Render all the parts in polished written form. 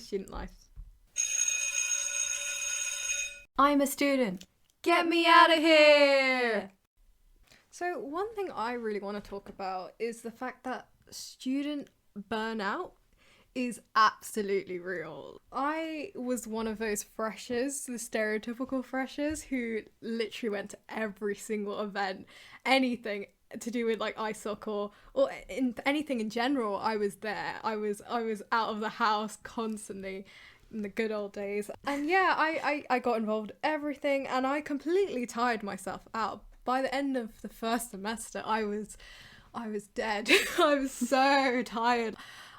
student life. I'm a student. Get me out of here! So one thing I really want to talk about is the fact that student burnout is absolutely real. I was one of those freshers, the stereotypical freshers, who literally went to every single event, anything to do with like ice soccer or anything in general. I was there. I was out of the house constantly in the good old days. And yeah, I got involved in everything, and I completely tired myself out. By the end of the first semester, I was dead. I was so tired.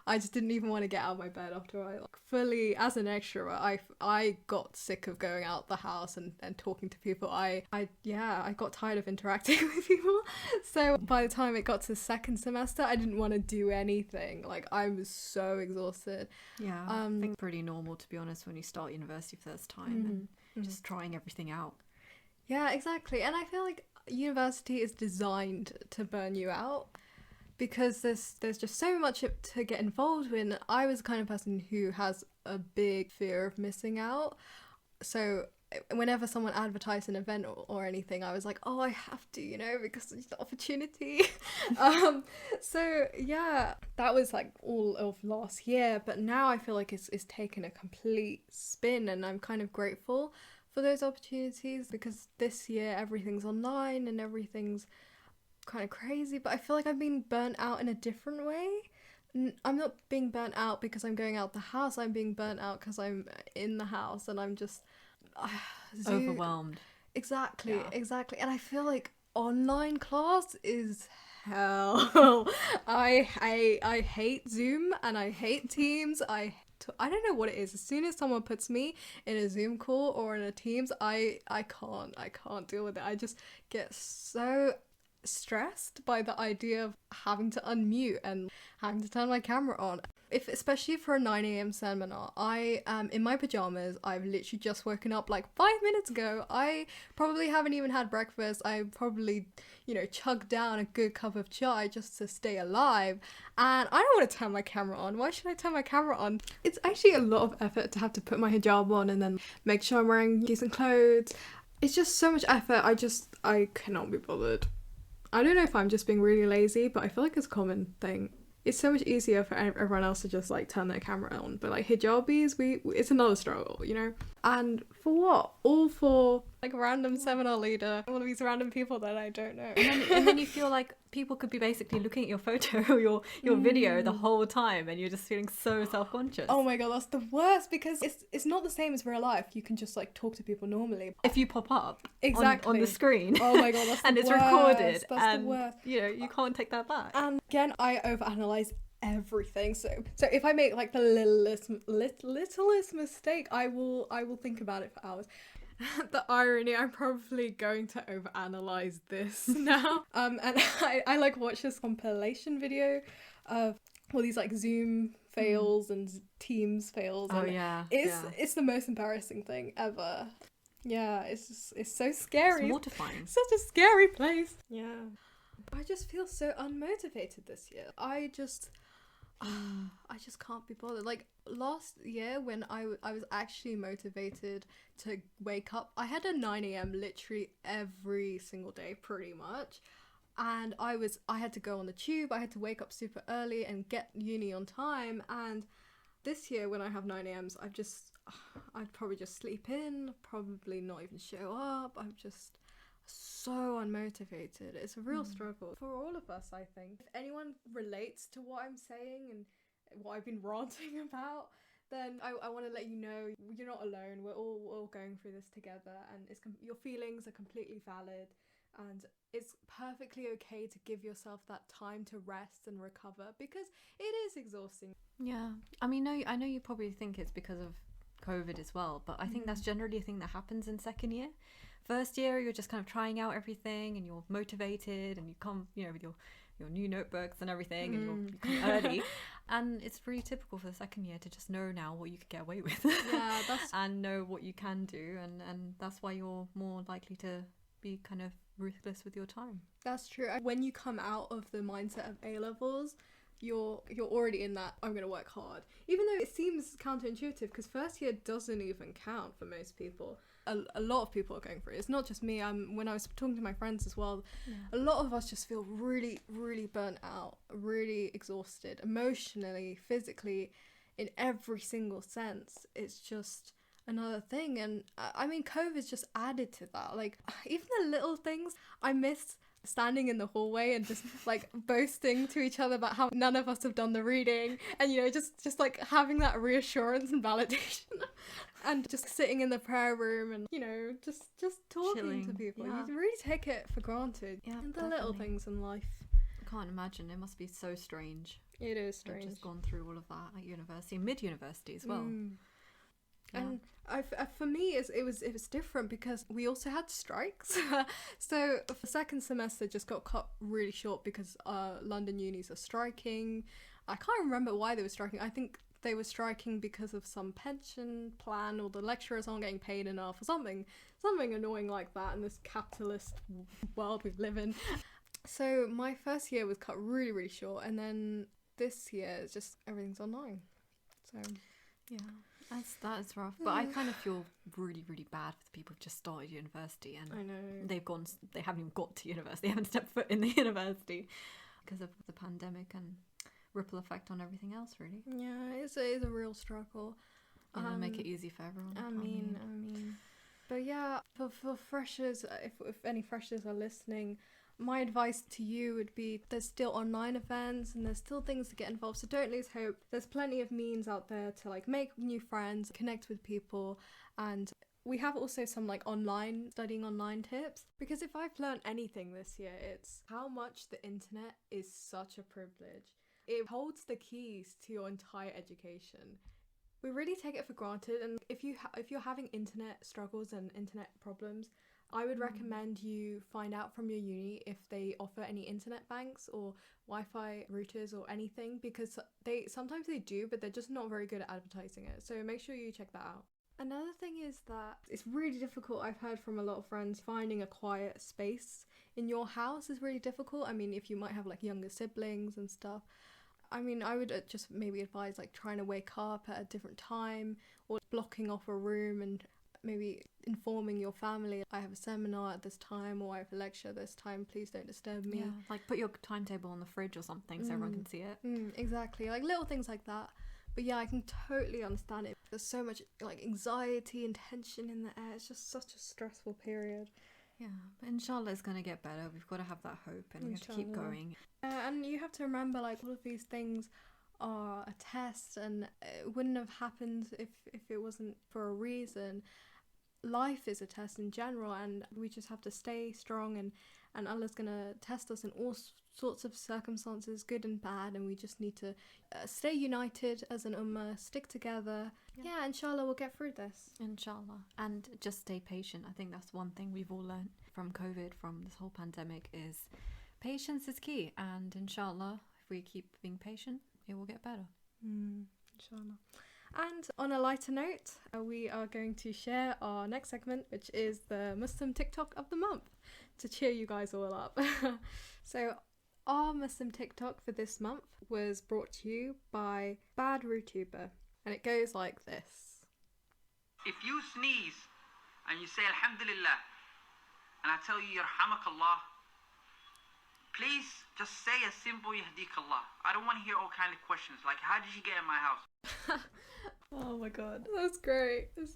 I just didn't even want to get out of my bed after I fully, as an extrovert, I got sick of going out the house and talking to people. I got tired of interacting with people. So by the time it got to the second semester, I didn't want to do anything. Like, I was so exhausted. Yeah, I think it's pretty normal, to be honest, when you start university first time and just trying everything out. Yeah, exactly. And I feel like university is designed to burn you out, because there's just so much to get involved in. I was the kind of person who has a big fear of missing out. So whenever someone advertised an event or anything, I was like, oh, I have to, because it's the opportunity. So yeah, that was like all of last year. But now I feel like it's taken a complete spin, and I'm kind of grateful for those opportunities, because this year everything's online and everything's kind of crazy. But I feel like I've been burnt out in a different way. I'm not being burnt out because I'm going out the house. I'm being burnt out because I'm in the house and I'm just overwhelmed. Exactly. And I feel like online class is hell. I hate Zoom and I hate Teams. I don't know what it is. As soon as someone puts me in a Zoom call or in a Teams, I can't deal with it. I just get so stressed by the idea of having to unmute and having to turn my camera on. Especially for a 9 a.m. seminar, I am in my pajamas. I've literally just woken up like 5 minutes ago. I probably haven't even had breakfast. I probably, chugged down a good cup of chai just to stay alive. And I don't want to turn my camera on. Why should I turn my camera on? It's actually a lot of effort to have to put my hijab on and then make sure I'm wearing decent clothes. It's just so much effort. I cannot be bothered. I don't know if I'm just being really lazy, but I feel like it's a common thing. It's so much easier for everyone else to just like turn their camera on, but like hijabis, it's another struggle, And for what? All for like a random seminar leader, all of these random people that I don't know. And then you feel like people could be basically looking at your photo or your video the whole time, and you're just feeling so self-conscious. Oh my god, that's the worst, because it's not the same as real life. You can just like talk to people normally. If you pop up exactly on the screen, oh my god, that's the and worst. It's recorded, that's and the worst. You can't take that back. And again, I overanalyze everything. So if I make like the littlest mistake, I will think about it for hours. The irony, I'm probably going to overanalyze this now. And I like watch this compilation video of all these like Zoom fails and Teams fails. Oh and yeah, it's the most embarrassing thing ever. Yeah, it's so scary. It's mortifying. Such a scary place. Yeah. I just feel so unmotivated this year. I just can't be bothered. Like last year when I was actually motivated to wake up, I had a 9 a.m. literally every single day pretty much. And I had to go on the tube, I had to wake up super early and get uni on time. And this year when I have 9 a.m.s, I'd probably just sleep in, probably not even show up. I'm just so unmotivated. It's a real struggle for all of us, I think. If anyone relates to what I'm saying and what I've been ranting about, then I want to let you know you're not alone. We're all going through this together, and your feelings are completely valid, and it's perfectly okay to give yourself that time to rest and recover, because it is exhausting. Yeah, I mean, I know you probably think it's because of COVID as well, but I think that's generally a thing that happens in second year. First year, you're just kind of trying out everything, and you're motivated, and you come, with your new notebooks and everything, and you come early. And it's pretty typical for the second year to just know now what you could get away with. Yeah, and know what you can do, and that's why you're more likely to be kind of ruthless with your time. That's true. When you come out of the mindset of A-levels, you're already in that I'm gonna work hard, even though it seems counterintuitive because first year doesn't even count for most people. A lot of people are going through it. It's not just me. When I was talking to my friends as well, a lot of us just feel really, really burnt out, really exhausted, emotionally, physically, in every single sense. It's just another thing. And I mean, COVID's just added to that. Like, even the little things, I miss standing in the hallway and just like boasting to each other about how none of us have done the reading, and you know, just like having that reassurance and validation. And just sitting in the prayer room and, you know, just talking Chilling. to people. Yeah. You really take it for granted. Yeah, And the definitely. little things in life. I can't imagine. It must be so strange. It is I've strange. just gone through all of that at university, mid-university as well. Yeah. And for me, it was different because we also had strikes. So the second semester just got cut really short because London unis are striking. I can't remember why they were striking. I think they were striking because of some pension plan, or the lecturers aren't getting paid enough, or something annoying like that in this capitalist world we live in. So my first year was cut really, really short, and then this year it's just everything's online. So yeah, that is rough. But I kind of feel really, really bad for the people who've just started university and I know they haven't even got to university, they haven't stepped foot in the university because of the pandemic and ripple effect on everything else, really. Yeah, it's a real struggle. And make it easy for everyone. I mean, but yeah, for freshers, if any freshers are listening, my advice to you would be there's still online events and there's still things to get involved, so don't lose hope. There's plenty of means out there to like make new friends, connect with people, and we have also some like studying online tips, because if I've learned anything this year, it's how much the internet is such a privilege. It holds the keys to your entire education. We really take it for granted, and if you're having internet struggles and internet problems, I would recommend you find out from your uni if they offer any internet banks or Wi-Fi routers or anything, because sometimes they do, but they're just not very good at advertising it. So make sure you check that out. Another thing is that it's really difficult. I've heard from a lot of friends, finding a quiet space in your house is really difficult. I mean, if you might have like younger siblings and stuff, I mean, I would just maybe advise like trying to wake up at a different time, or blocking off a room and maybe informing your family, I have a seminar at this time, or I have a lecture this time, please don't disturb me. Yeah, like put your timetable on the fridge or something so everyone can see it. Exactly, like little things like that. But yeah, I can totally understand it. There's so much like anxiety and tension in the air. It's just such a stressful period. Yeah, but inshallah it's going to get better. We've got to have that hope and we have to keep going. And you have to remember, like, all of these things are a test, and it wouldn't have happened if it wasn't for a reason. Life is a test in general, and we just have to stay strong, and Allah's going to test us in all sorts of circumstances, good and bad, and we just need to stay united as an ummah, stick together. Yeah, inshallah we'll get through this. Inshallah. And just stay patient. I think that's one thing we've all learned from COVID, from this whole pandemic, is patience is key, and inshallah if we keep being patient it will get better. Inshallah. And on a lighter note, we are going to share our next segment, which is the Muslim TikTok of the month, to cheer you guys all up. So our Muslim TikTok for this month was brought to you by Bad Rutuber, and it goes like this. If you sneeze and you say Alhamdulillah, and I tell you Yarhamakallah, please just say a simple Yahdikallah. I don't want to hear all kind of questions like, how did you get in my house? Oh my god, that's great.